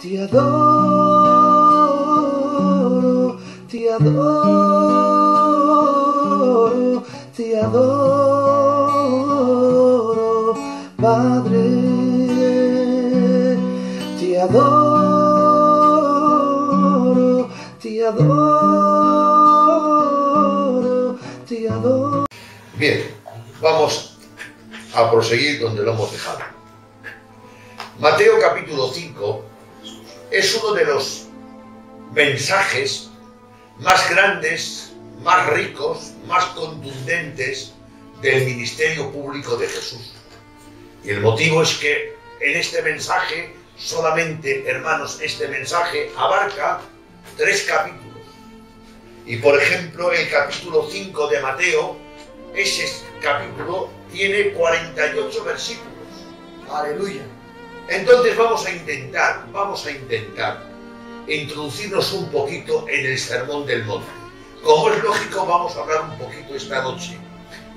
Te adoro, te adoro, te adoro, Padre. Te adoro, te adoro, te adoro. Bien, vamos a proseguir donde lo hemos dejado. Mateo capítulo 5 es uno de los mensajes más grandes, más ricos, más contundentes del ministerio público de Jesús. Y el motivo es que en este mensaje, solamente, hermanos, este mensaje abarca 3 capítulos. Y por ejemplo, el capítulo 5 de Mateo, ese capítulo tiene 48 versículos. Aleluya. Entonces vamos a intentar introducirnos un poquito en el Sermón del Monte. Como es lógico, vamos a hablar un poquito esta noche.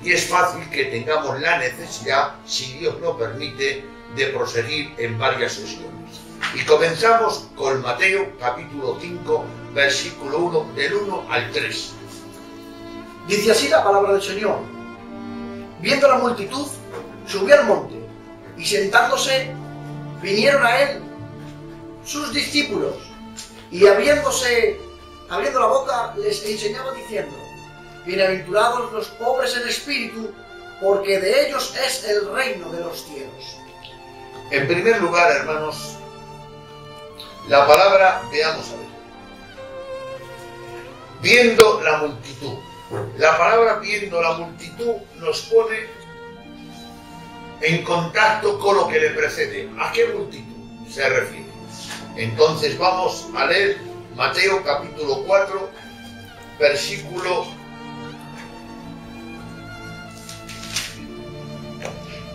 Y es fácil que tengamos la necesidad, si Dios lo permite, de proseguir en varias sesiones. Y comenzamos con Mateo capítulo 5, versículo 1, del 1 al 3. Dice así la palabra del Señor. Viendo la multitud, subió al monte, y sentándose, vinieron a él sus discípulos, y abriendo la boca, les enseñaba diciendo: bienaventurados los pobres en espíritu, porque de ellos es el reino de los cielos. En primer lugar, hermanos, la palabra, veamos a ver. Viendo la multitud. La palabra viendo la multitud nos pone en contacto con lo que le precede. ¿A qué multitud se refiere? Entonces vamos a leer Mateo capítulo 4, versículo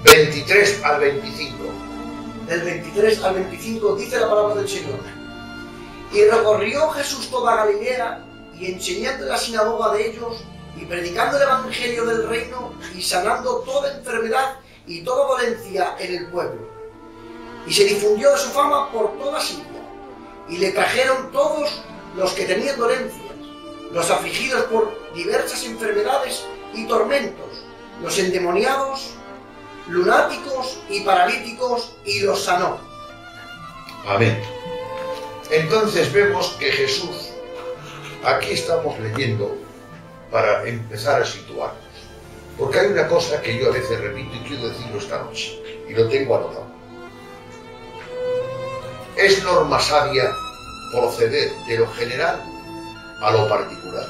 23 al 25. Del 23 al 25 dice la palabra del Señor. Y recorrió Jesús toda Galilea, y enseñando en la sinagoga de ellos, y predicando el evangelio del reino, y sanando toda enfermedad y toda dolencia en el pueblo. Y se difundió su fama por toda Siria, y le trajeron todos los que tenían dolencias, los afligidos por diversas enfermedades y tormentos, los endemoniados, lunáticos y paralíticos, y los sanó. Amén. Entonces vemos que Jesús, aquí estamos leyendo para empezar a situarnos, porque hay una cosa que yo a veces repito y quiero decirlo esta noche, y lo tengo anotado. Es norma sabia proceder de lo general a lo particular.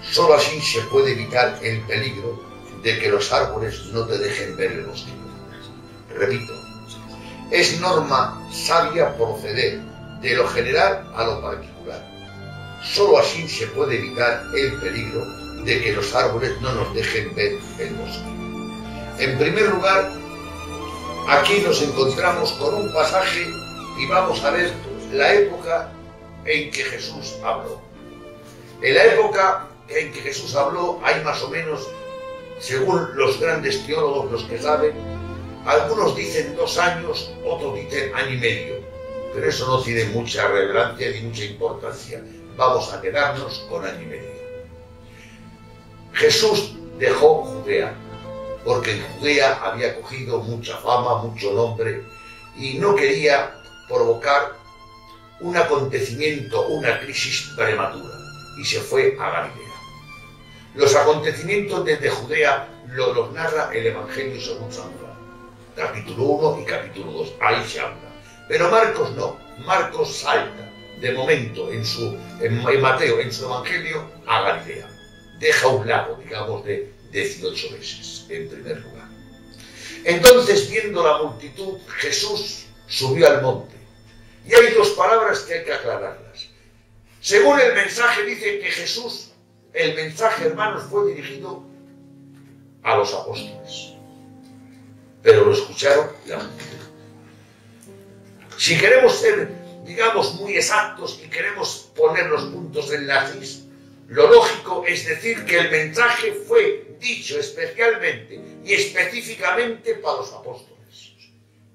Solo así se puede evitar el peligro de que los árboles no te dejen ver el bosque. Repito, es norma sabia proceder de lo general a lo particular. Solo así se puede evitar el peligro de que los árboles no nos dejen ver el bosque. En primer lugar, aquí nos encontramos con un pasaje y vamos a ver la época en que Jesús habló. En la época en que Jesús habló hay más o menos, según los grandes teólogos, los que saben, algunos dicen 2 años, otros dicen año y medio, pero eso no tiene mucha relevancia ni mucha importancia. Vamos a quedarnos con año y medio. Jesús dejó Judea, porque en Judea había cogido mucha fama, mucho nombre, y no quería provocar un acontecimiento, una crisis prematura, y se fue a Galilea. Los acontecimientos desde Judea los narra el Evangelio según San Juan, capítulo 1 y capítulo 2, ahí se habla. Pero Marcos no, Marcos salta de momento en Mateo, en su Evangelio, a Galilea. Deja un lago, digamos, de 18 meses, en primer lugar. Entonces, viendo la multitud, Jesús subió al monte. Y hay 2 palabras que hay que aclararlas. Según el mensaje, dice que Jesús, el mensaje, hermanos, fue dirigido a los apóstoles. Pero lo escucharon la multitud. Si queremos ser, digamos, muy exactos y queremos poner los puntos en las is, lo lógico es decir que el mensaje fue dicho especialmente y específicamente para los apóstoles.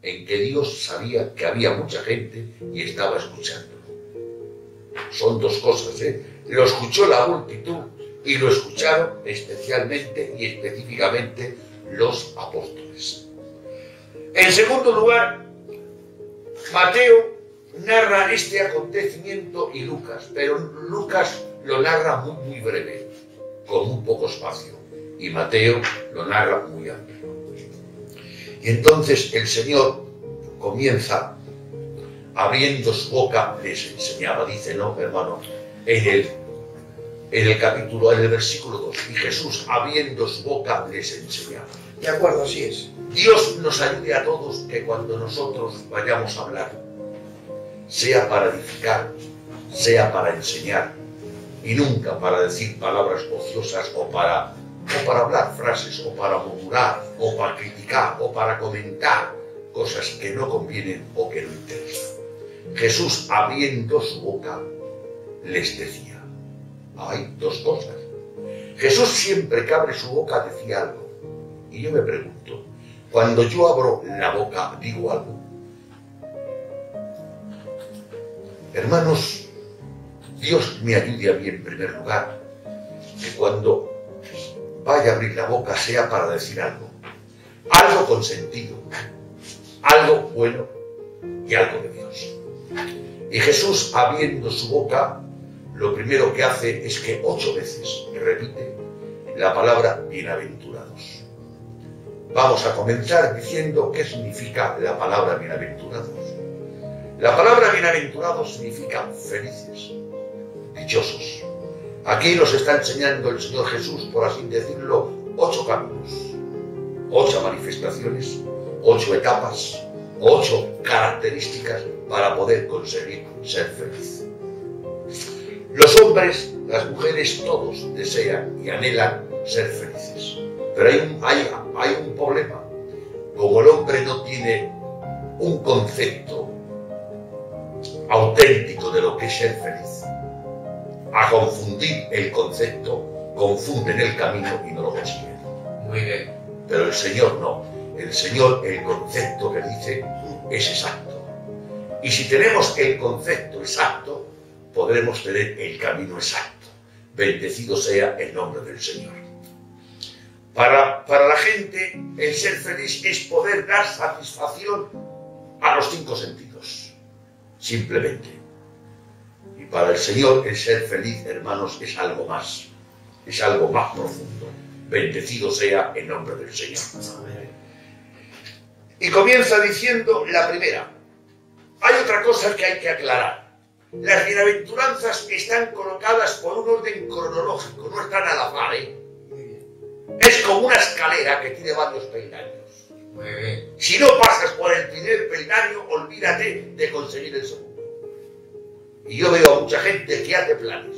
en que Dios sabía que había mucha gente y estaba escuchándolo. Son dos cosas, ¿eh? Lo escuchó la multitud y lo escucharon especialmente y específicamente los apóstoles. En segundo lugar, Mateo narra este acontecimiento y Lucas, pero Lucas lo narra muy breve, con muy poco espacio, y Mateo lo narra muy amplio. Y entonces el Señor comienza abriendo su boca, les enseñaba, dice, ¿no, hermano? En el capítulo, en el versículo 2, y Jesús abriendo su boca les enseñaba. De acuerdo, así es. Dios nos ayude a todos que cuando nosotros vayamos a hablar, sea para edificar, sea para enseñar, y nunca para decir palabras ociosas o para hablar frases, o para murmurar, o para criticar, o para comentar cosas que no convienen o que no interesan. Jesús, abriendo su boca, les decía. Hay dos cosas. Jesús siempre que abre su boca decía algo. Y yo me pregunto, cuando yo abro la boca, ¿digo algo? Hermanos, Dios me ayude a mí en primer lugar, que cuando vaya a abrir la boca sea para decir algo. Algo con sentido, algo bueno y algo de Dios. Y Jesús, abriendo su boca, lo primero que hace es que 8 veces repite la palabra bienaventurados. Vamos a comenzar diciendo qué significa la palabra bienaventurados. La palabra bienaventurados significa felices, dichosos. Aquí nos está enseñando el Señor Jesús, por así decirlo, 8 caminos, 8 manifestaciones, 8 etapas, 8 características para poder conseguir ser feliz. Los hombres, las mujeres, todos desean y anhelan ser felices. Pero hay un problema. Como el hombre no tiene un concepto auténtico de lo que es ser feliz, a confundir el concepto, confunden el camino y no lo consiguen. Muy bien. Pero el Señor no. El Señor, el concepto que dice es exacto. Y si tenemos el concepto exacto, podremos tener el camino exacto. Bendecido sea el nombre del Señor. Para la gente, el ser feliz es poder dar satisfacción a los 5 sentidos. Simplemente. Y para el Señor, el ser feliz, hermanos, es algo más. Es algo más profundo. Bendecido sea el nombre del Señor. Y comienza diciendo la primera. Hay otra cosa que hay que aclarar. Las bienaventuranzas están colocadas por un orden cronológico, no están al azar, ¿eh? Es como una escalera que tiene varios peldaños. Muy bien. Si no pasas por el primer peldaño, olvídate de conseguir el segundo. Y yo veo a mucha gente que hace planes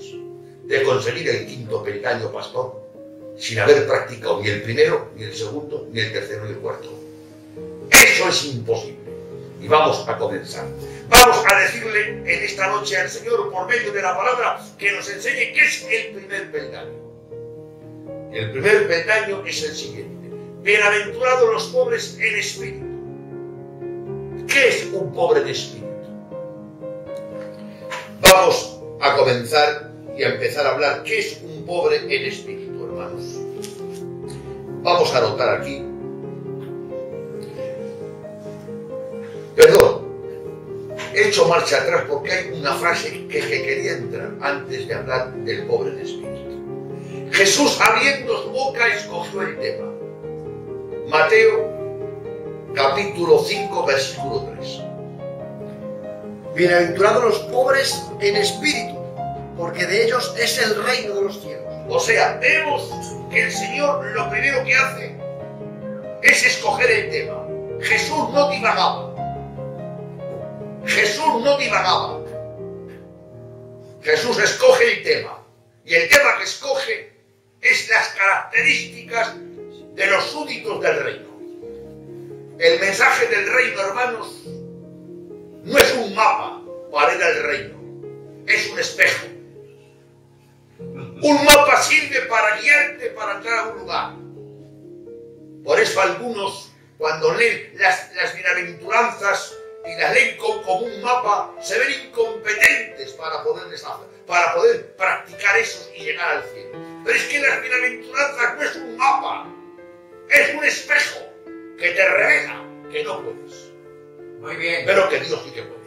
de conseguir el 5.º peldaño, pastor, sin haber practicado ni el primero, ni el segundo, ni el tercero, ni el cuarto. Eso es imposible. Y vamos a comenzar. Vamos a decirle en esta noche al Señor, por medio de la palabra, que nos enseñe qué es el primer peldaño. El primer peldaño es el siguiente. Bienaventurados los pobres en espíritu. ¿Qué es un pobre en espíritu? Vamos a comenzar y a empezar a hablar qué es un pobre en espíritu, hermanos. Vamos a anotar aquí. Perdón, he hecho marcha atrás porque hay una frase que quería entrar antes de hablar del pobre en espíritu. Jesús, abriendo su boca, escogió el tema. Mateo, capítulo 5, versículo 3. Bienaventurados los pobres en espíritu, porque de ellos es el reino de los cielos. O sea, vemos que el Señor lo primero que hace es escoger el tema. Jesús no divagaba. Jesús no divagaba. Jesús escoge el tema. Y el tema que escoge es las características de los súbditos del reino. El mensaje del reino, hermanos, no es un mapa para ir al reino. Es un espejo. Un mapa sirve para guiarte para entrar a un lugar. Por eso algunos cuando leen las bienaventuranzas y las leen como un mapa, se ven incompetentes para poder practicar eso y llegar al cielo. Pero es que las bienaventuranzas no es un mapa, es un espejo que te revela que no puedes. Muy bien. Pero que Dios sí que puede.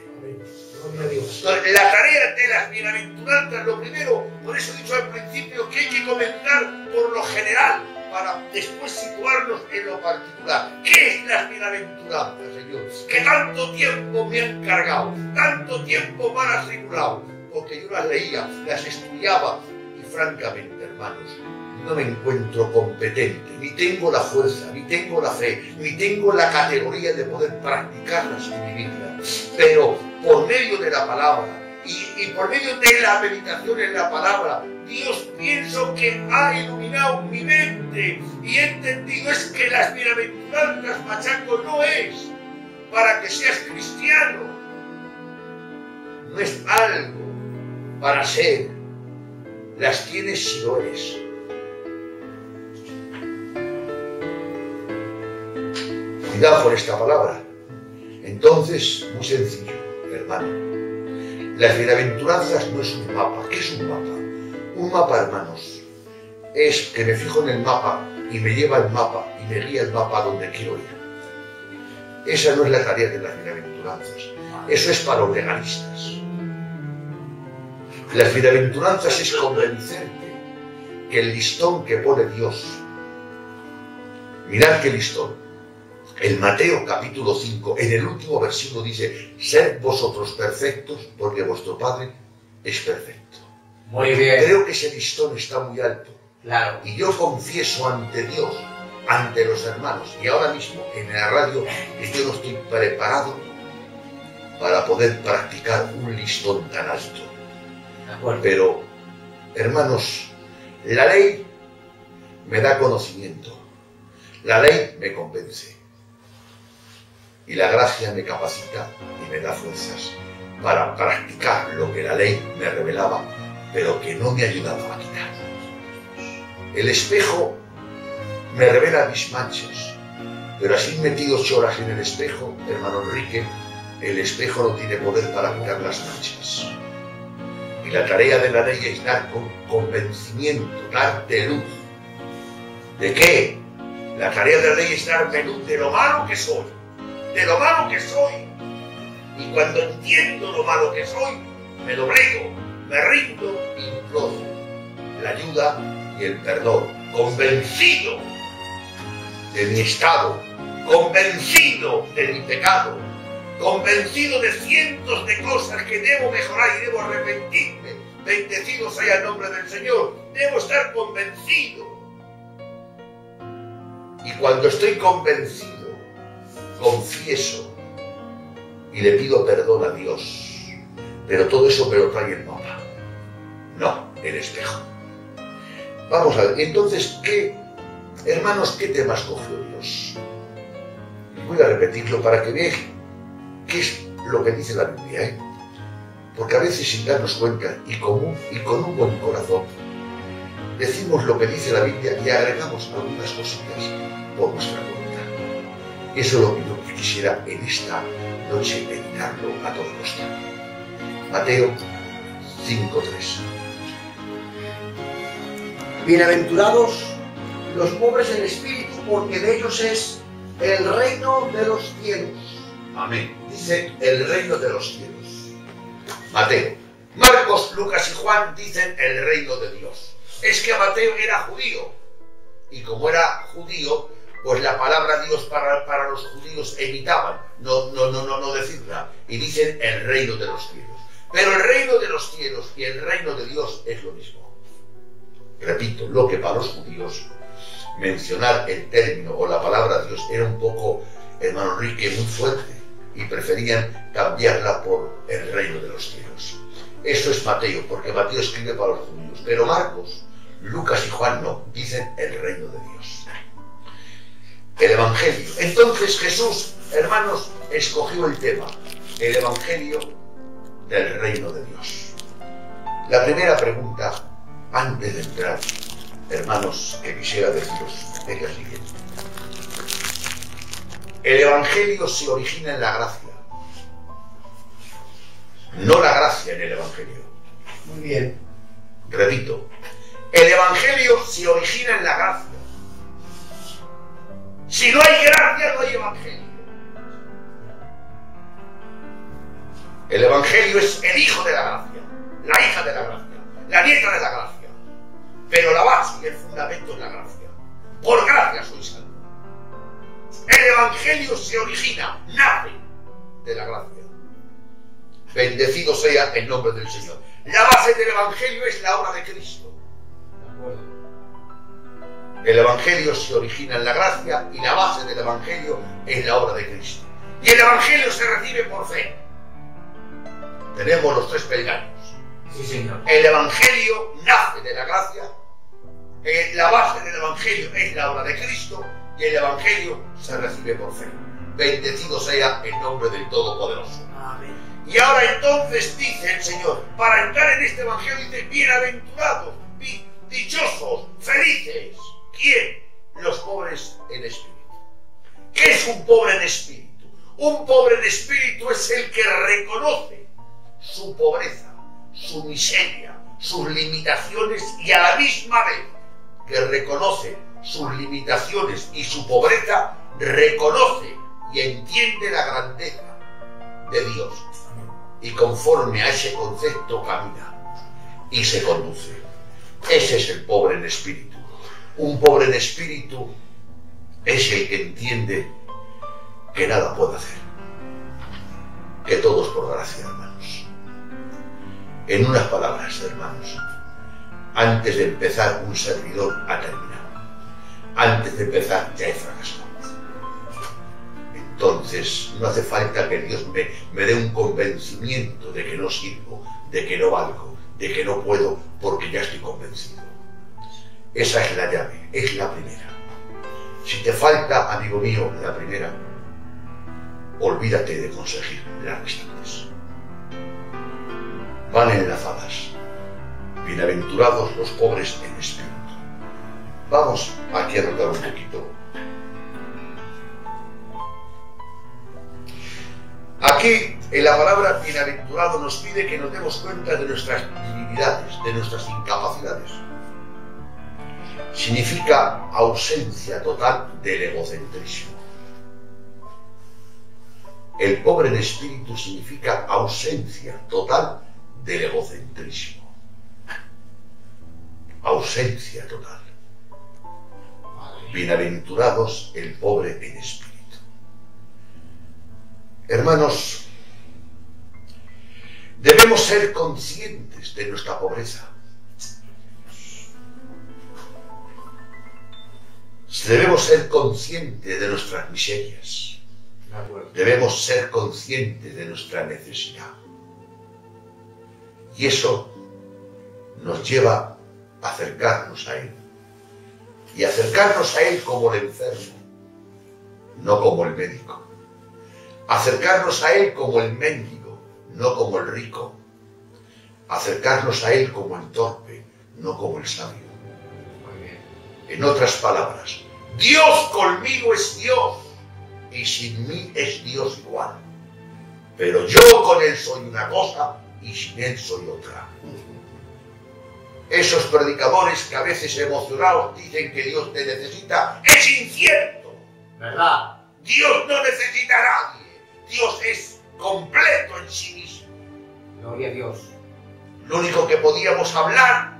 Entonces, la tarea de las bienaventuranzas, lo primero, por eso he dicho al principio que hay que comenzar por lo general, para después situarnos en lo particular. ¿Qué es las bienaventuranzas, Señor? Que tanto tiempo me han cargado, tanto tiempo me han atribulado, porque yo las leía, las estudiaba, y francamente, hermanos, no me encuentro competente, ni tengo la fuerza, ni tengo la fe, ni tengo la categoría de poder practicarlas y vivirlas. Pero por medio de la palabra y por medio de la meditación en la palabra, Dios pienso que ha iluminado mi mente y he entendido es que las bienaventuranzas, machaco, no es para que seas cristiano, no es algo para ser, las tienes si lo eres. Cuidado con esta palabra. Entonces, muy sencillo, hermano. Las bienaventuranzas no es un mapa. ¿Qué es un mapa? Un mapa, hermanos, es que me fijo en el mapa y me lleva el mapa y me guía el mapa a donde quiero ir. Esa no es la tarea de las bienaventuranzas. Eso es para los legalistas. Las bienaventuranzas es convencerte que el listón que pone Dios, mirad qué listón. En Mateo capítulo 5, en el último versículo dice: sed vosotros perfectos porque vuestro Padre es perfecto. Muy bien. Creo que ese listón está muy alto. Claro. Y yo confieso ante Dios, ante los hermanos, y ahora mismo en la radio, que yo no estoy preparado para poder practicar un listón tan alto. De acuerdo. Pero, hermanos, la ley me da conocimiento, la ley me convence. Y la gracia me capacita y me da fuerzas para practicar lo que la ley me revelaba, pero que no me ayudaba a quitar. El espejo me revela mis manchas, pero así metido 8 horas en el espejo, hermano Enrique, el espejo no tiene poder para quitar las manchas. Y la tarea de la ley es dar convencimiento, darte luz. ¿De qué? La tarea de la ley es darme luz de lo malo que soy. De lo malo que soy. Y cuando entiendo lo malo que soy, me doblego, me rindo y imploro la ayuda y el perdón, convencido de mi estado, convencido de mi pecado, convencido de cientos de cosas que debo mejorar y debo arrepentirme. Bendecido sea el nombre del Señor. Debo estar convencido. Y cuando estoy convencido, confieso y le pido perdón a Dios, pero todo eso me lo trae el mapa, no el espejo. Vamos a ver, entonces, hermanos, ¿qué temas cogió Dios? Voy a repetirlo para que veáis qué es lo que dice la Biblia, porque a veces sin darnos cuenta y con un buen corazón decimos lo que dice la Biblia y agregamos algunas cositas por nuestra cuenta. Eso es lo que yo quisiera en esta noche meditarlo a toda costa. Mateo 5:3. Bienaventurados los pobres en espíritu, porque de ellos es el reino de los cielos. Amén. Dice el reino de los cielos. Mateo. Marcos, Lucas y Juan dicen el reino de Dios. Es que Mateo era judío. Y como era judío, pues la palabra Dios para los judíos evitaban no decirla, y dicen el reino de los cielos. Pero el reino de los cielos y el reino de Dios es lo mismo. Repito, lo que para los judíos mencionar el término o la palabra Dios era un poco, hermano Enrique, muy fuerte, y preferían cambiarla por el reino de los cielos. Eso es Mateo, porque Mateo escribe para los judíos, pero Marcos, Lucas y Juan no, dicen el reino de Dios. El Evangelio. Entonces Jesús, hermanos, escogió el tema, el Evangelio del reino de Dios. La primera pregunta, antes de entrar, hermanos, que quisiera deciros es la siguiente. El Evangelio se origina en la gracia. No la gracia en el Evangelio. Muy bien. Repito, el Evangelio se origina en la gracia. Si no hay gracia, no hay Evangelio. El Evangelio es el hijo de la gracia, la hija de la gracia, la nieta de la gracia. Pero la base y el fundamento es la gracia. Por gracia soy salvo. El Evangelio se origina, nace de la gracia. Bendecido sea el nombre del Señor. La base del Evangelio es la obra de Cristo. De acuerdo. El Evangelio se origina en la gracia y la base del Evangelio es la obra de Cristo. Y el Evangelio se recibe por fe. Tenemos los tres peldaños. Sí, señor. El Evangelio nace de la gracia, la base del Evangelio es la obra de Cristo y el Evangelio se recibe por fe. Bendecido sea el nombre del Todopoderoso. Amén. Y ahora entonces dice el Señor, para entrar en este Evangelio dice, bienaventurados, dichosos, felices. ¿Quién? Los pobres en espíritu. ¿Qué es un pobre en espíritu? Un pobre en espíritu es el que reconoce su pobreza, su miseria, sus limitaciones y a la misma vez que reconoce sus limitaciones y su pobreza, reconoce y entiende la grandeza de Dios y conforme a ese concepto camina y se conduce. Ese es el pobre en espíritu. Un pobre en espíritu es el que entiende que nada puede hacer, que todo es por gracia, hermanos. En unas palabras, hermanos, antes de empezar un servidor ha terminado. Antes de empezar ya he fracasado. Entonces no hace falta que Dios me dé un convencimiento de que no sirvo, de que no valgo, de que no puedo, porque ya estoy convencido. Esa es la llave, es la primera. Si te falta, amigo mío, la primera, olvídate de conseguir las restantes. Van enlazadas. Bienaventurados los pobres en espíritu. Vamos aquí a notar un poquito. Aquí, en la palabra bienaventurado nos pide que nos demos cuenta de nuestras debilidades, de nuestras incapacidades. Significa ausencia total del egocentrismo. El pobre en espíritu significa ausencia total del egocentrismo. Ausencia total. Bienaventurados el pobre en espíritu. Hermanos, debemos ser conscientes de nuestra pobreza. Debemos ser conscientes de nuestras miserias. Debemos ser conscientes de nuestra necesidad. Y eso nos lleva a acercarnos a Él. Y acercarnos a Él como el enfermo, no como el médico. Acercarnos a Él como el mendigo, no como el rico. Acercarnos a Él como el torpe, no como el sabio. En otras palabras, Dios conmigo es Dios y sin mí es Dios igual. Pero yo con Él soy una cosa y sin Él soy otra. Esos predicadores que a veces emocionados dicen que Dios te necesita, es incierto. ¿Verdad? Dios no necesita a nadie. Dios es completo en sí mismo. Gloria a Dios. Lo único que podíamos hablar,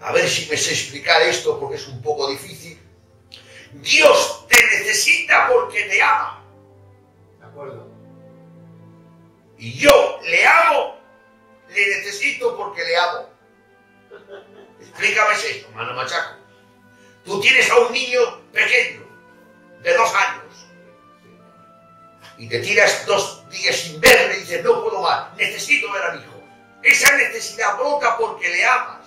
a ver si me sé explicar esto porque es un poco difícil. Dios te necesita porque te ama. De acuerdo. Y yo le amo, le necesito porque le amo. Explícame eso, hermano Machaco. Tú tienes a un niño pequeño, de 2 años, y te tiras 2 días sin verle y dices, no puedo más, necesito ver a mi hijo. Esa necesidad brota porque le amas,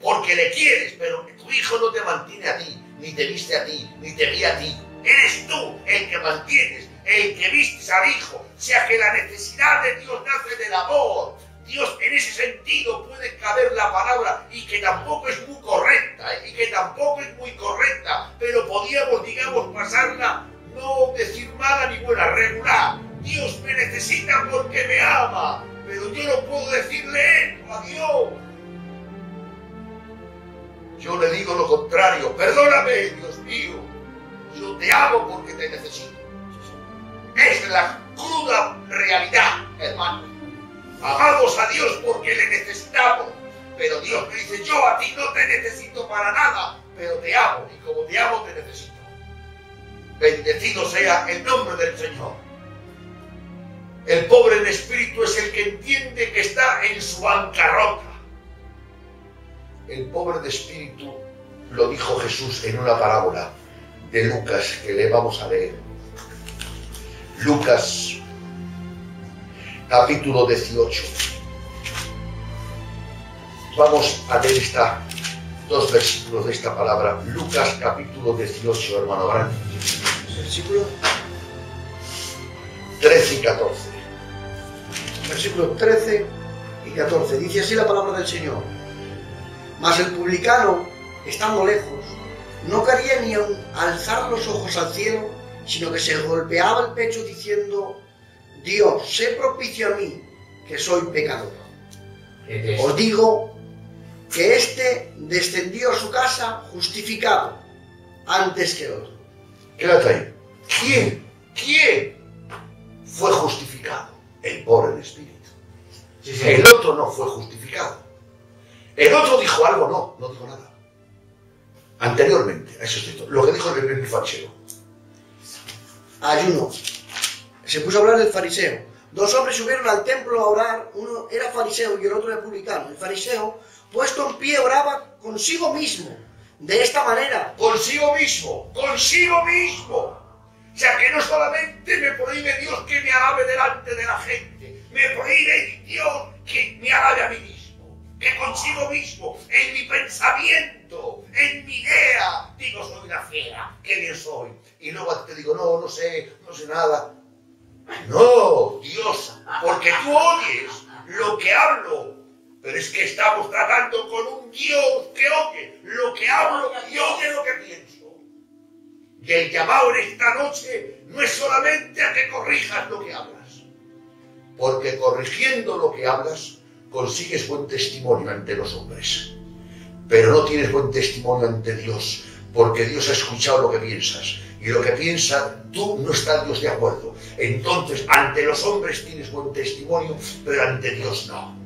porque le quieres, pero tu hijo no te mantiene a ti, ni te viste a ti, ni te guía a ti. Eres tú el que mantienes, el que vistes al hijo. O sea que la necesidad de Dios nace del amor. Dios en ese sentido puede caber la palabra y que tampoco es muy correcta, pero podíamos, digamos, pasarla, no decir mala ni buena, regular. Dios me necesita porque me ama, pero yo no puedo decirle eso a Dios. Yo le digo lo contrario, perdóname, Dios mío, yo te amo porque te necesito. Es la cruda realidad, hermano. Amamos a Dios porque le necesitamos, pero Dios me dice, yo a ti no te necesito para nada, pero te amo, y como te amo te necesito. Bendecido sea el nombre del Señor. El pobre en espíritu es el que entiende que está en su bancarrota. El pobre de espíritu lo dijo Jesús en una parábola de Lucas que le vamos a leer. Lucas capítulo 18. Vamos a leer dos versículos de esta palabra. Lucas capítulo 18, hermano Abraham. Versículo 13 y 14. Versículos 13 y 14. Dice así la palabra del Señor. Mas el publicano, estando lejos, no quería ni aun alzar los ojos al cielo, sino que se golpeaba el pecho diciendo: Dios, sé propicio a mí, que soy pecador. Os digo que éste descendió a su casa justificado antes que el otro. Quédate ahí. ¿Quién fue justificado? El pobre en espíritu. El otro no fue justificado. El otro dijo algo, no dijo nada. Anteriormente a esos textos, lo que dijo el fariseo. Ayuno. Se puso a hablar del fariseo. Dos hombres subieron al templo a orar, uno era fariseo y el otro era publicano. El fariseo, puesto en pie, oraba consigo mismo, de esta manera. Consigo mismo. O sea, que no solamente me prohíbe Dios que me alabe delante de la gente, me prohíbe Dios que me alabe a mí mismo. Que consigo mismo, en mi pensamiento, en mi idea, digo, soy una fiera, qué bien soy. Y luego te digo, no sé nada. No, Dios, porque tú oyes lo que hablo, pero es que estamos tratando con un Dios que oye lo que hablo y oye lo que pienso. Y el llamado en esta noche no es solamente a que corrijas lo que hablas, porque corrigiendo lo que hablas, consigues buen testimonio ante los hombres, pero no tienes buen testimonio ante Dios, porque Dios ha escuchado lo que piensas, y lo que piensa tú no está Dios de acuerdo. Entonces, ante los hombres tienes buen testimonio, pero ante Dios no.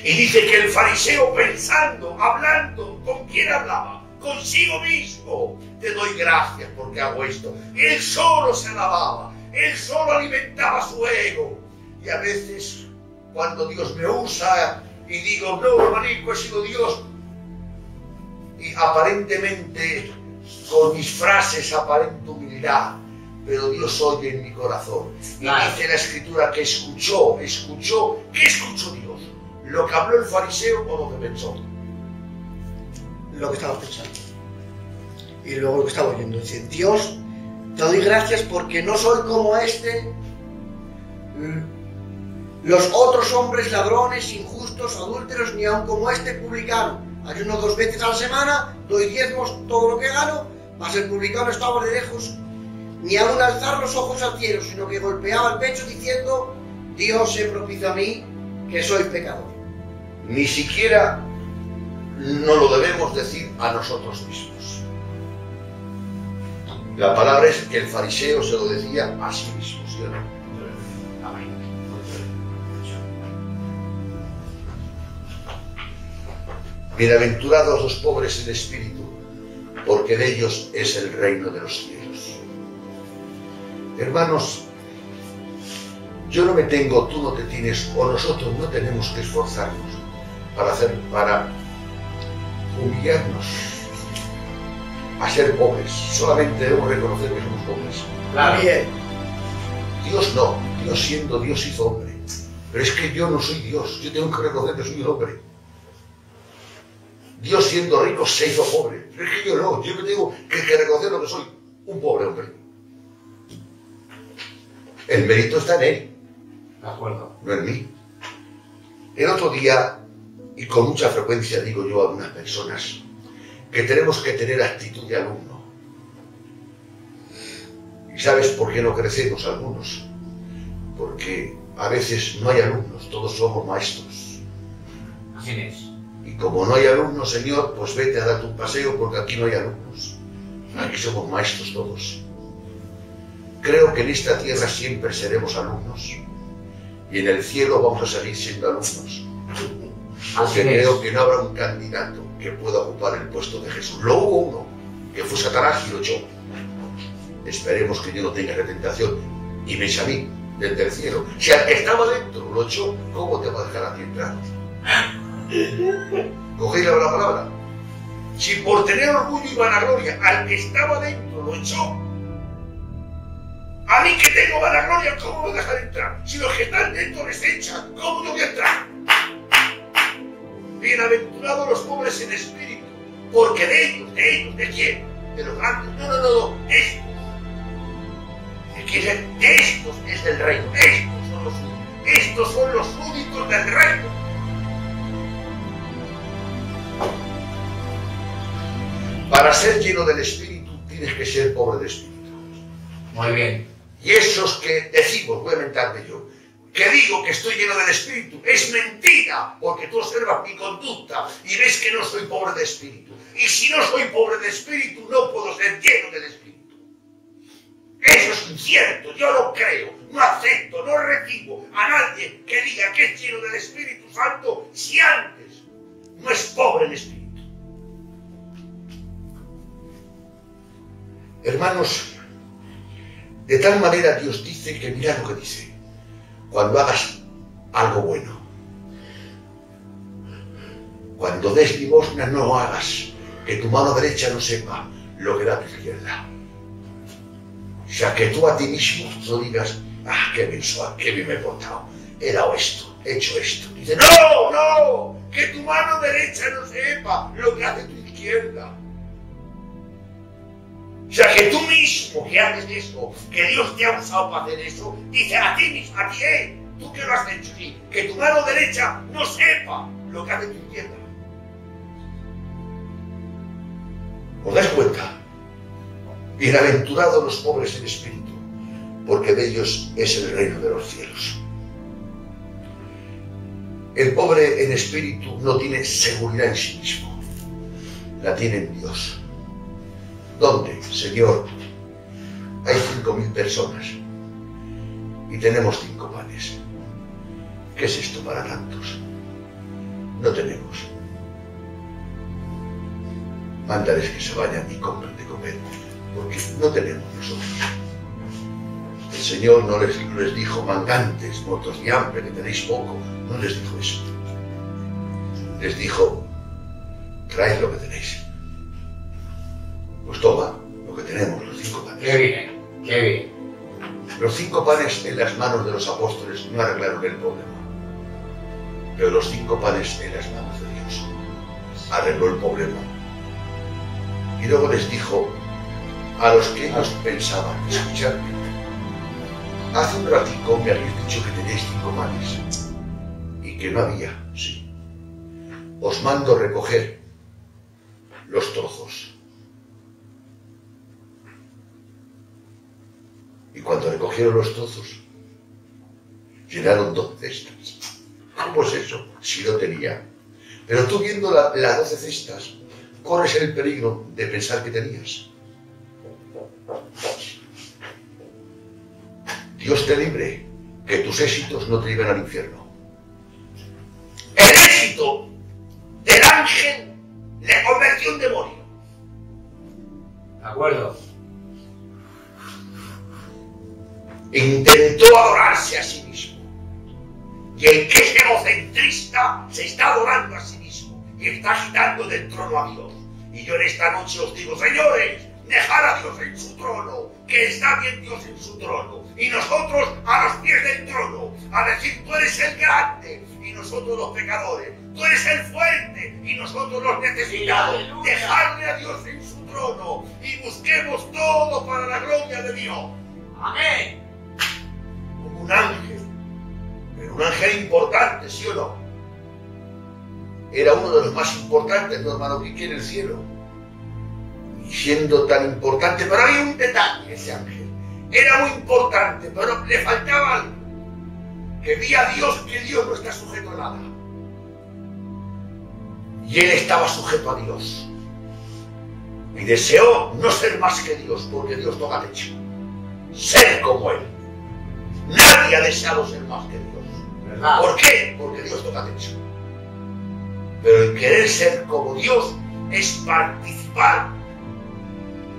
Y dice que el fariseo pensando, hablando, ¿con quién hablaba? Consigo mismo. Te doy gracias porque hago esto. Él solo se alababa, él solo alimentaba su ego. Y a veces, cuando Dios me usa y digo, no, hermanico, he sido Dios, y aparentemente con mis frases aparento humildad, pero Dios oye en mi corazón. Y dice la Escritura que escuchó. ¿Qué escuchó Dios? ¿Lo que habló el fariseo o lo que pensó? Lo que estaba pensando. Y luego lo que estaba oyendo. Dice: Dios, te doy gracias porque no soy como los otros hombres ladrones, injustos, adúlteros, ni aun como este publicano. Ayuno 2 veces a la semana, doy diezmos todo lo que gano, mas el publicano estaba de lejos, ni aun alzar los ojos al cielo, sino que golpeaba el pecho diciendo: Dios, sé propicio a mí, que soy pecador. Ni siquiera no lo debemos decir a nosotros mismos. La palabra es que el fariseo se lo decía a sí mismo, ¿sí o no? Amén. Bienaventurados los pobres en espíritu, porque de ellos es el reino de los cielos. Hermanos, yo no me tengo, tú no te tienes, o nosotros no tenemos que esforzarnos para humillarnos a ser pobres. Solamente debemos reconocer que somos pobres. Claro. Bien. Dios no, Dios siendo Dios hizo hombre. Pero es que yo no soy Dios, yo tengo que reconocer que soy un hombre. Dios siendo rico se hizo pobre. Pero es que yo no, yo tengo que reconocer lo que soy, un pobre hombre. El mérito está en él. De acuerdo. No en mí. El otro día, y con mucha frecuencia digo yo a algunas personas, que tenemos que tener actitud de alumno. ¿Y sabes por qué no crecemos algunos? Porque a veces no hay alumnos, todos somos maestros. Así es. Y como no hay alumnos, Señor, pues vete a darte un paseo porque aquí no hay alumnos. Aquí somos maestros todos. Creo que en esta tierra siempre seremos alumnos. Y en el cielo vamos a seguir siendo alumnos. Porque creo que no habrá un candidato que pueda ocupar el puesto de Jesús. Lo hubo uno, que fue Satanás y lo echó. Esperemos que yo no tenga esa tentación y me eche a mí desde el cielo. Si al que estaba dentro lo echó, ¿cómo te va a dejar a ti entrar? ¿Cogéis la palabra? Si por tener orgullo y vanagloria al que estaba dentro lo echó, a mí que tengo vanagloria, ¿cómo me va a dejar entrar? Si los que están dentro les echan, ¿cómo no voy a entrar? Bienaventurados los pobres en espíritu, porque de ellos, ¿de quién? De los grandes. No, estos. De estos es del reino, estos son los únicos del reino. Para ser lleno del espíritu tienes que ser pobre de espíritu. Muy bien. Y esos que decimos, voy a inventarme yo, que digo que estoy lleno del espíritu, es mentira, porque tú observas mi conducta y ves que no soy pobre de espíritu. Y si no soy pobre de espíritu, no puedo ser lleno del espíritu. Eso es incierto, yo lo creo, no acepto, no recibo a nadie que diga que es lleno del Espíritu Santo si antes no es pobre en espíritu. Hermanos, de tal manera Dios dice que mira lo que dice. Cuando hagas algo bueno, cuando des limosna, no hagas que tu mano derecha no sepa lo que da tu izquierda. O sea, que tú a ti mismo no digas, qué bien soy, qué bien me he portado, he dado esto, he hecho esto. Dice, no, que tu mano derecha no sepa lo que hace tu izquierda. O sea, que tú mismo que haces eso, que Dios te ha usado para hacer eso, dice a ti mismo, a ti, tú que lo has hecho, sí, que tu mano derecha no sepa lo que hace tu izquierda. ¿Os dais cuenta? Bienaventurados los pobres en espíritu, porque de ellos es el reino de los cielos. El pobre en espíritu no tiene seguridad en sí mismo, la tiene en Dios. ¿Dónde, Señor? Hay 5.000 personas y tenemos 5 panes. ¿Qué es esto para tantos? No tenemos. Mándales que se vayan y compren de comer, porque no tenemos nosotros. El Señor no les dijo, mangantes, muertos de hambre, que tenéis poco. No les dijo eso. Les dijo, traed lo que tenéis. Pues toma lo que tenemos, los 5 panes. Qué bien, qué bien. Los 5 panes en las manos de los apóstoles no arreglaron el problema. Pero los 5 panes en las manos de Dios arregló el problema. Y luego les dijo a los que ellos pensaban, escuchadme, hace un ratico me habéis dicho que tenéis 5 panes y que no había, sí. Os mando recoger los trozos. Y cuando recogieron los trozos, llenaron 12 cestas. ¿Cómo es eso? Si no tenía. Pero tú viendo las 12 cestas, corres el peligro de pensar que tenías. Dios te libre, que tus éxitos no te lleven al infierno. El éxito del ángel le convirtió en demonio. De acuerdo. Intentó adorarse a sí mismo. Y el que es egocentrista se está adorando a sí mismo y está agitando del trono a Dios. Y yo en esta noche os digo, señores, dejad a Dios en su trono, que está bien Dios en su trono. Y nosotros a los pies del trono, a decir, tú eres el grande y nosotros los pecadores. Tú eres el fuerte y nosotros los necesitados. Dejadle a Dios en su trono y busquemos todo para la gloria de Dios. Amén. Como un ángel, pero un ángel importante, ¿sí o no? era uno de los más importantes, ¿no, hermano Quique, en el cielo? Y siendo tan importante, pero había un detalle, ese ángel. Era muy importante, pero le faltaba algo. Que vi a Dios, que Dios no está sujeto a nada. Y él estaba sujeto a Dios. Y deseó no ser más que Dios, porque Dios toca techo. Ser como él. Nadie ha deseado ser más que Dios. ¿Verdad? ¿Por qué? Porque Dios toca techo. Pero el querer ser como Dios es participar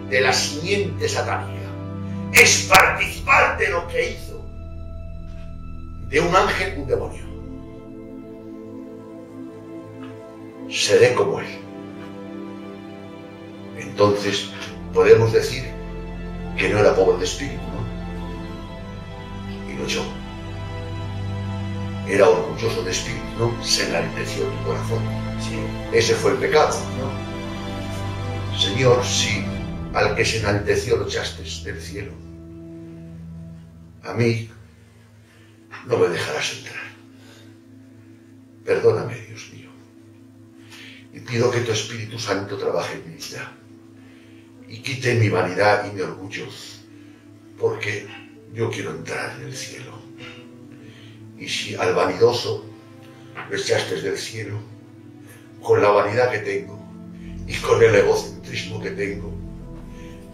de la simiente satánica. Es participar de lo que hizo de un ángel un demonio. Seré como él. Entonces podemos decir que no era pobre de espíritu, ¿no? Y lo echó. Era orgulloso de espíritu, ¿no? Se enalteció tu corazón. Sí. Ese fue el pecado. ¿No? Señor, si al que se enalteció lo echaste del cielo, a mí no me dejarás entrar. Perdóname, Dios mío. Y pido que tu Espíritu Santo trabaje en mi vida y quite mi vanidad y mi orgullo, porque yo quiero entrar en el cielo. Y si al vanidoso lo echaste del cielo, con la vanidad que tengo y con el egocentrismo que tengo,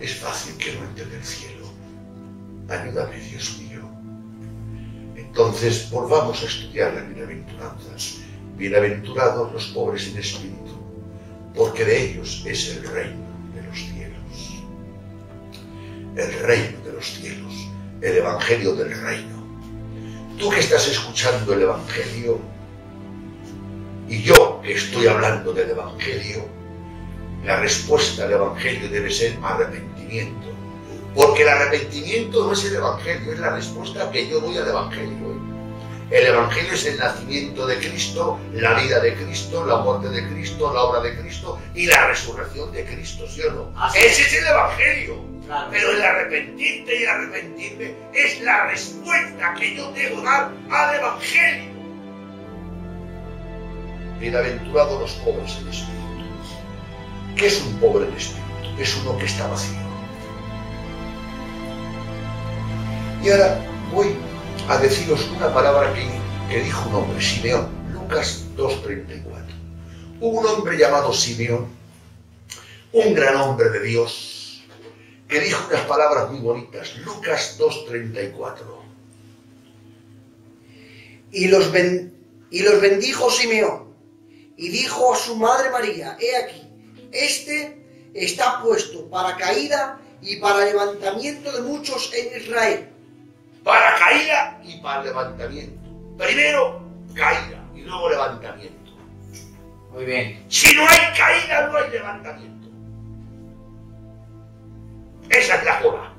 es fácil que no entre en el cielo. Ayúdame, Dios mío. Entonces volvamos a estudiar las bienaventuranzas. Bienaventurados los pobres en espíritu, porque de ellos es el reino de los cielos. El reino de los cielos, el evangelio del reino. Tú que estás escuchando el evangelio y yo que estoy hablando del evangelio, la respuesta al evangelio debe ser arrepentimiento. Porque el arrepentimiento no es el evangelio, es la respuesta que yo doy al evangelio. El evangelio es el nacimiento de Cristo, la vida de Cristo, la muerte de Cristo, la obra de Cristo y la resurrección de Cristo, ¿sí o no? Así Ese es el evangelio. Claro. Pero el arrepentirte y arrepentirme es la respuesta que yo debo dar al evangelio. Bienaventurados los pobres en espíritu. ¿Qué es un pobre en espíritu? Es uno que está vacío. Y ahora voy a deciros una palabra que dijo un hombre, Simeón, Lucas 2:34. Hubo un hombre llamado Simeón, un gran hombre de Dios, que dijo unas palabras muy bonitas, Lucas 2:34. Y los bendijo Simeón, y dijo a su madre María, he aquí, este está puesto para caída y para levantamiento de muchos en Israel. Para caída y para levantamiento. Primero caída y luego levantamiento. Muy bien. Si no hay caída, no hay levantamiento. Esa es la cola.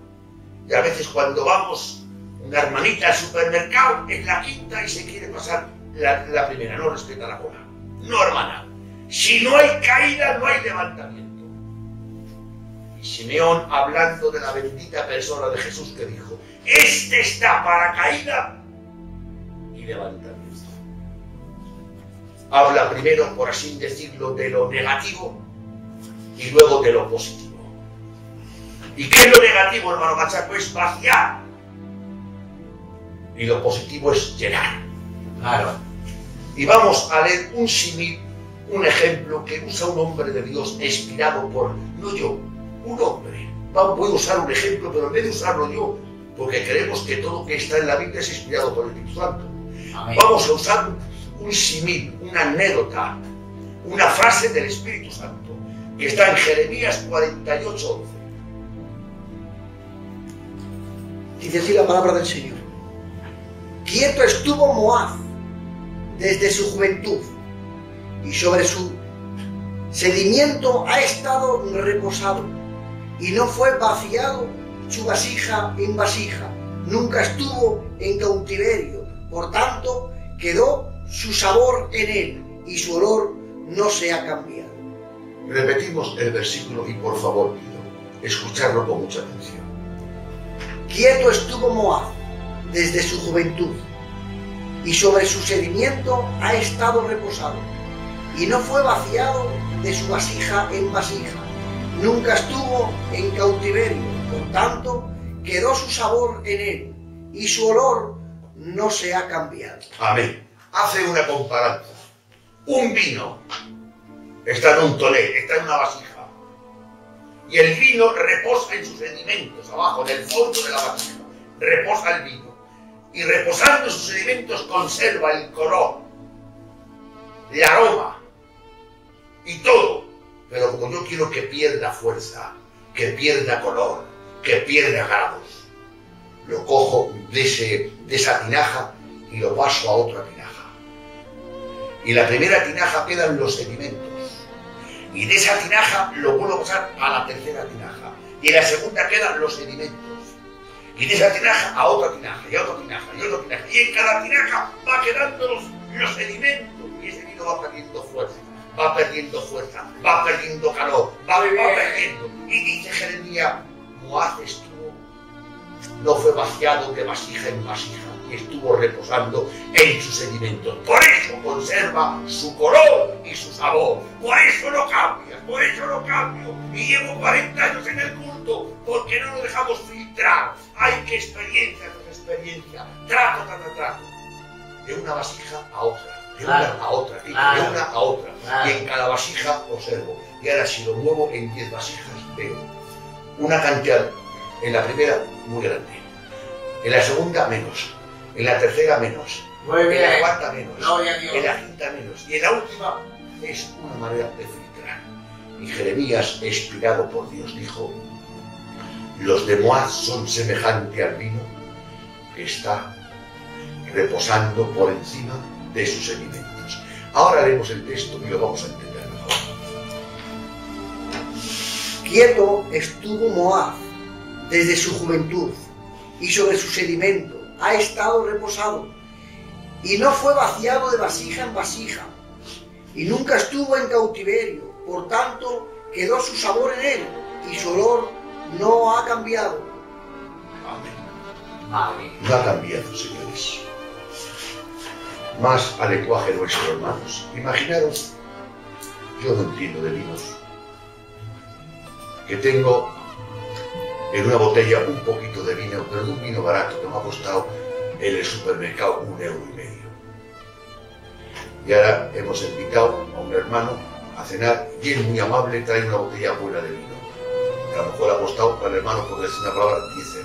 Y a veces cuando vamos, una hermanita al supermercado, es la quinta y se quiere pasar la primera. No respeta la cola. No, hermana. Si no hay caída, no hay levantamiento. Y Simeón, hablando de la bendita persona de Jesús, que dijo, este está para caída y levantamiento. Habla primero, por así decirlo, de lo negativo y luego de lo positivo. ¿Y qué es lo negativo, hermano Machaco? Es vaciar. Y lo positivo es llenar. Claro. Y vamos a leer un símil, un ejemplo que usa un hombre de Dios inspirado por, no yo, un hombre. Voy a usar un ejemplo, pero en vez de usarlo yo, porque creemos que todo que está en la Biblia es inspirado por el Espíritu Santo. Amén. Vamos a usar un símil, una anécdota, una frase del Espíritu Santo, que está en Jeremías 48:11. Dice así la palabra del Señor. Quieto estuvo Moab desde su juventud, y sobre su sedimiento ha estado reposado, y no fue vaciado su vasija en vasija, nunca estuvo en cautiverio, por tanto quedó su sabor en él, y su olor no se ha cambiado. Repetimos el versículo y por favor pido escucharlo con mucha atención. Quieto estuvo Moab desde su juventud, y sobre su sedimiento ha estado reposado, y no fue vaciado de su vasija en vasija. Nunca estuvo en cautiverio, por tanto, quedó su sabor en él, y su olor no se ha cambiado. Amén. Hace una comparanza. Un vino está en un tonel, está en una vasija. Y el vino reposa en sus sedimentos, abajo, en el fondo de la vasija. Reposa el vino. Y reposando en sus sedimentos conserva el color, el aroma y todo. Pero como yo quiero que pierda fuerza, que pierda color, que pierda grados, lo cojo de esa tinaja y lo paso a otra tinaja. Y en la primera tinaja quedan los sedimentos. Y de esa tinaja lo vuelvo a pasar a la tercera tinaja. Y en la segunda quedan los sedimentos. Y de esa tinaja a otra tinaja, y a otra tinaja, y a otra tinaja. Y en cada tinaja va quedando los sedimentos. Y ese vino va perdiendo fuerza, va perdiendo fuerza, va perdiendo calor, va perdiendo. Y dice Jeremías, Moab no fue vaciado de vasija en vasija, y estuvo reposando en sus sedimentos. Por eso conserva su color y su sabor. Por eso no cambias, por eso no cambio. Y llevo 40 años en el culto, porque no lo dejamos filtrar. Hay que experiencia tras experiencia, trato tras trato. De una vasija a otra, de una a otra, de una a otra. Y en cada vasija observo. Y ahora si lo muevo en 10 vasijas, veo una cantidad, en la primera muy grande, en la segunda menos, en la tercera menos, Muy bien. en la cuarta menos, Gloria a Dios. en la quinta menos, y en la última es una manera de filtrar. Y Jeremías, inspirado por Dios, dijo: los de Moab son semejantes al vino que está reposando por encima de sus sedimentos. Ahora leemos el texto y lo vamos a entender mejor. Quieto estuvo Moab desde su juventud, y sobre su sedimento ha estado reposado, y no fue vaciado de vasija en vasija, y nunca estuvo en cautiverio, por tanto quedó su sabor en él, y su olor no ha cambiado. Amén. No ha cambiado, señores. Más al lenguaje nuestro, hermanos. Imaginaros, yo no entiendo de vinos, que tengo en una botella un poquito de vino, pero de un vino barato que me ha costado en el supermercado 1,5 €. Y ahora hemos invitado a un hermano a cenar y él, muy amable, trae una botella buena de vino. A lo mejor ha costado para el hermano, por decir una palabra, 10 €.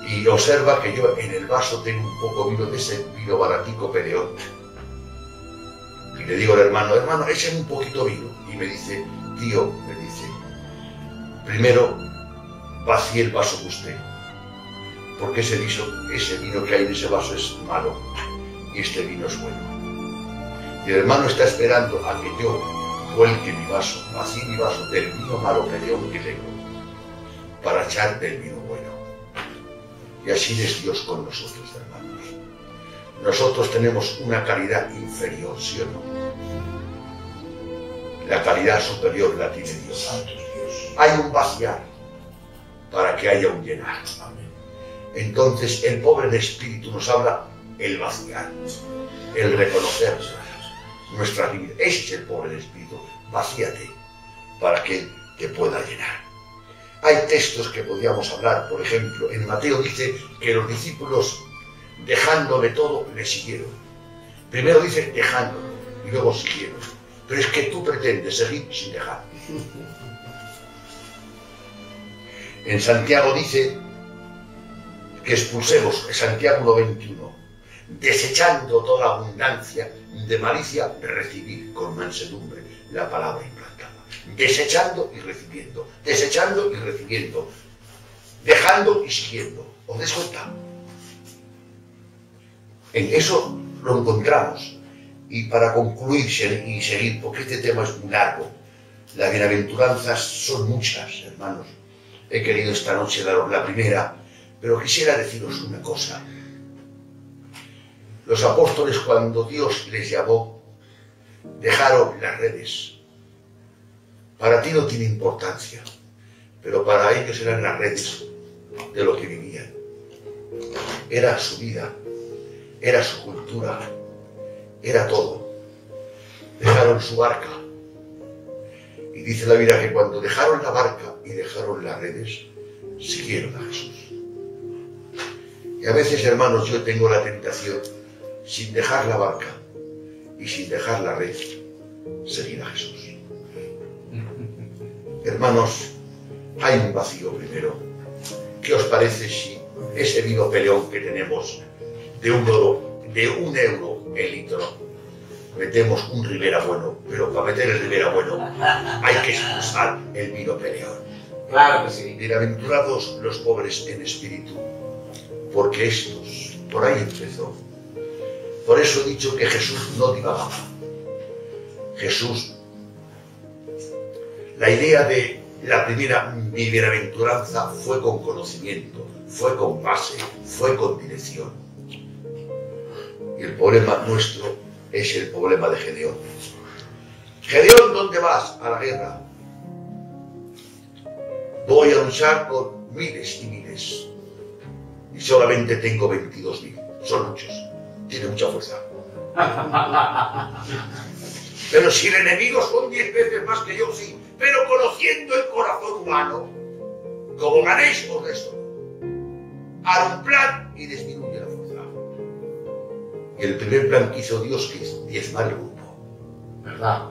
Y observa que yo en el vaso tengo un poco vino de ese vino baratico Pereón. Y le digo al hermano, hermano, échame un poquito vino. Y me dice, tío, me dice, primero vacíe el vaso de usted, porque ese vino que hay en ese vaso es malo y este vino es bueno. Y el hermano está esperando a que yo vuelque mi vaso, vacíe mi vaso del vino malo Pereón que tengo, para echar del vino bueno. Y así es Dios con nosotros, hermanos. Nosotros tenemos una calidad inferior, ¿sí o no? La calidad superior la tiene Dios. Hay un vaciar para que haya un llenar. Entonces el pobre de espíritu nos habla el vaciar, el reconocer nuestra vida. Ese es el pobre de espíritu. Vacíate para que Él te pueda llenar. Hay textos que podríamos hablar, por ejemplo, en Mateo dice que los discípulos, dejándole todo, le siguieron. Primero dice dejándolo y luego siguieron. Pero es que tú pretendes seguir sin dejar. En Santiago dice que expulsemos, Santiago 1,21, desechando toda abundancia de malicia, recibir con mansedumbre la palabra implantada. Desechando y recibiendo, desechando y recibiendo, dejando y siguiendo. ¿Os des cuenta? En eso lo encontramos. Y para concluir y seguir, porque este tema es muy largo, las bienaventuranzas son muchas, hermanos. He querido esta noche daros la primera, pero quisiera deciros una cosa. Los apóstoles, cuando Dios les llamó, dejaron las redes. Para ti no tiene importancia, pero para ellos eran las redes de lo que vivían. Era su vida, era su cultura, era todo. dejaron su barca. Y dice la Biblia que cuando dejaron la barca y dejaron las redes, siguieron a Jesús. Y a veces, hermanos, yo tengo la tentación, sin dejar la barca y sin dejar la red, seguir a Jesús. Hermanos, hay un vacío primero. ¿Qué os parece si ese vino peleón que tenemos de un euro el litro, metemos un Ribera bueno? Pero para meter el Ribera bueno hay que expulsar el vino peleón. Claro que sí. Bienaventurados los pobres en espíritu, porque estos, por ahí empezó. Por eso he dicho que Jesús no divagaba. Jesús, la idea de la primera bienaventuranza fue con conocimiento, fue con base, fue con dirección. Y el problema nuestro es el problema de Gedeón. Gedeón, ¿dónde vas? A la guerra. Voy a luchar con miles y miles. Y solamente tengo 22.000. Son muchos. Tiene mucha fuerza. Pero si el enemigo son 10 veces más que yo, sí. Pero conociendo el corazón humano, como ganéis por esto, hará un plan y disminuye la fuerza. Y el primer plan que hizo Dios que es diezmar el grupo. ¿Verdad?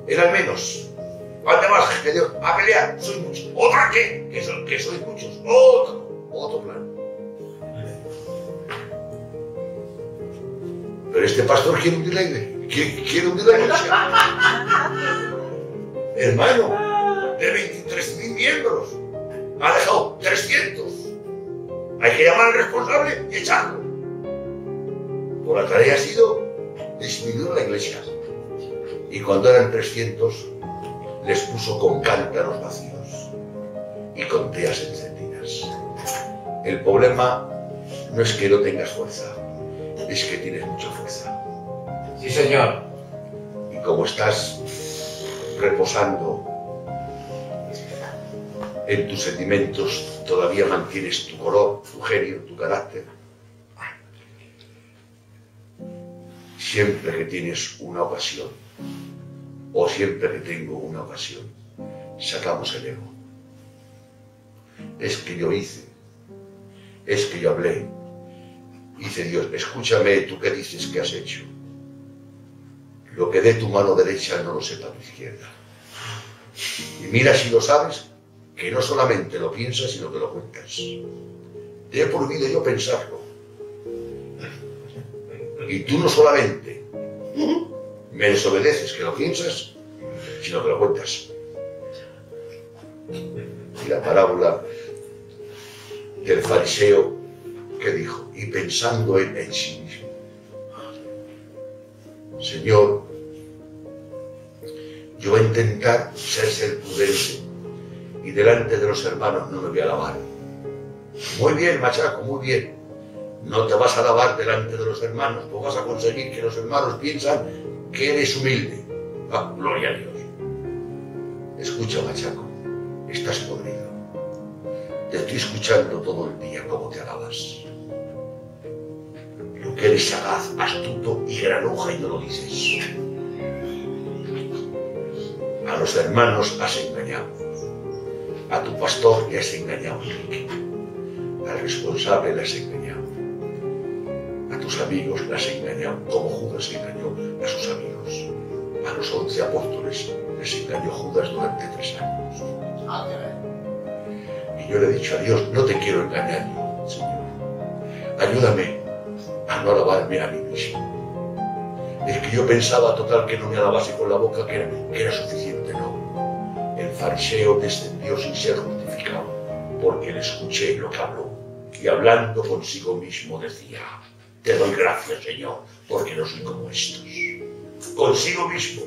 Eran menos. ¿Dónde vas, Gedeón? A pelear. Sois muchos. ¿Otra qué? Que sois muchos. Otro plan. Pero este pastor quiere hundir la iglesia. Quiere hundir la iglesia. Hermano, de 23.000 miembros, ha dejado 300. Hay que llamar al responsable y echarlo. Por la tarea ha sido disminuir la iglesia. Y cuando eran 300, les puso con cántaros vacíos y con teas encendidas. El problema no es que no tengas fuerza, es que tienes mucha fuerza. Sí, señor. Y como estás reposando en tus sentimientos, todavía mantienes tu color, tu genio, tu carácter. Siempre que tienes una ocasión, o siempre que tengo una ocasión, sacamos el ego. Es que yo hice, es que yo hablé. Dice Dios, escúchame, tú que dices que has hecho. Lo que dé tu mano derecha no lo sepa tu izquierda. Y mira si lo sabes, que no solamente lo piensas, sino que lo cuentas. Te he prohibido yo pensarlo. Y tú no solamente me desobedeces que lo piensas, sino que lo cuentas. Y la parábola del fariseo que dijo, y pensando en sí mismo, Señor, yo voy a intentar ser prudente y delante de los hermanos no me voy a lavar. Muy bien, machaco, muy bien. No te vas a lavar delante de los hermanos, pues vas a conseguir que los hermanos piensan que eres humilde. Ah, gloria a Dios. Escucha, machaco, estás podrido. Te estoy escuchando todo el día cómo te alabas. Lo que eres sagaz, astuto y granuja y no lo dices. A los hermanos has engañado. A tu pastor le has engañado, Enrique. Al responsable le has engañado. A tus amigos le has engañado, como Judas engañó a sus amigos. A los 11 apóstoles les engañó Judas durante 3 años. Y yo le he dicho a Dios, no te quiero engañar yo, Señor. Ayúdame a no alabarme a mí mismo. Es que yo pensaba total que no me alabase con la boca, que era suficiente, no. El fariseo descendió sin ser justificado, porque le escuché lo que habló. Y hablando consigo mismo decía, te doy gracias, Señor, porque no soy como estos. Consigo mismo.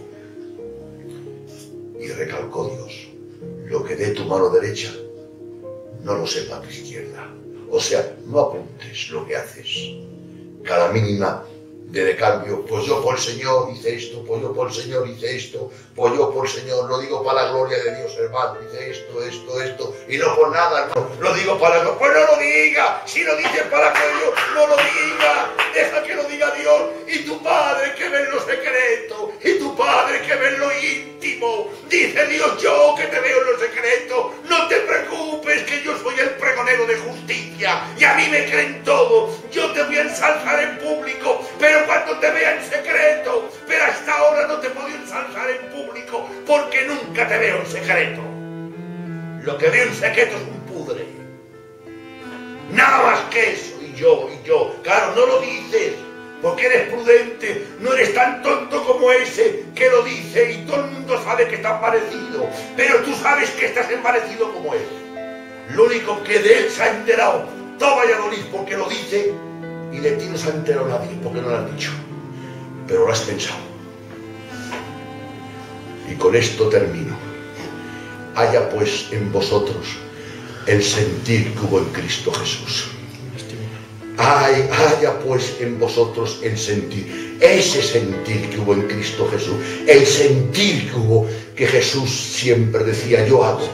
Y recalcó Dios, lo que dé tu mano derecha, no lo sepa tu izquierda. O sea, no apuntes lo que haces. Cada mínima de cambio, pues yo por el Señor hice esto, pues yo por el Señor hice esto, pues yo por el Señor, lo digo para la gloria de Dios, hermano, hice esto, y no por nada, no, lo digo para la, pues no lo diga, si lo dices para que Dios, no lo diga, deja que lo diga Dios, y tu Padre que ve en lo secreto, y tu yo te voy a ensalzar en público, pero cuando te vea en secreto. Pero hasta ahora no te he podido ensalzar en público porque nunca te veo en secreto. Lo que veo en secreto es un pudre. Nada más que eso. Y yo. Claro, no lo dices porque eres prudente. No eres tan tonto como ese que lo dice y todo el mundo sabe que está parecido. Pero tú sabes que estás emparecido como él. Lo único que de él se ha enterado todo Valladolid porque lo dice, y de ti no se ha enterado nadie porque no lo has dicho. Pero lo has pensado. Y con esto termino. Haya pues en vosotros el sentir que hubo en Cristo Jesús. Haya pues en vosotros el sentir, ese sentir que hubo en Cristo Jesús, el sentir que hubo, que Jesús siempre decía: yo hago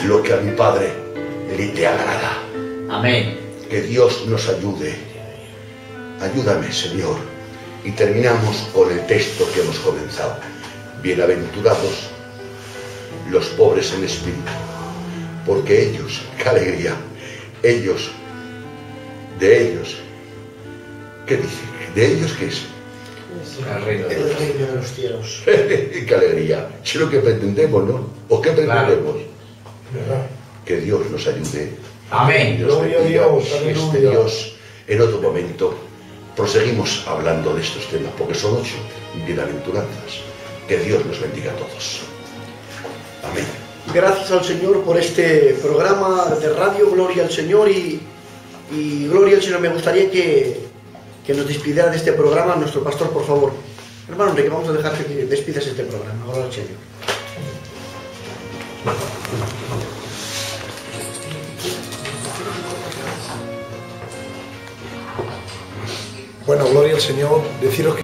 lo que a mi Padre le te agrada. Amén. Que Dios nos ayude. Ayúdame, Señor. Y terminamos con el texto que hemos comenzado. Bienaventurados los pobres en espíritu, porque ellos, qué alegría, ellos, de ellos, ¿qué dice? ¿De ellos qué es? El reino de El Dios. reino de los cielos. Qué alegría. Si es lo que pretendemos, ¿no? ¿O qué pretendemos? ¿Verdad? Que Dios nos ayude. Amén. Dios Gloria a bendiga. Dios, Y este aleluya. Dios, en otro momento, proseguimos hablando de estos temas, porque son 8 bienaventuranzas. Que Dios nos bendiga a todos. Amén. Gracias al Señor por este programa de radio. Gloria al Señor y gloria al Señor. Me gustaría que nos despidiera de este programa nuestro pastor, por favor. Hermano Enrique, vamos a dejar que despidas este programa. Gloria al Señor. Bueno, gloria al Señor. Deciros que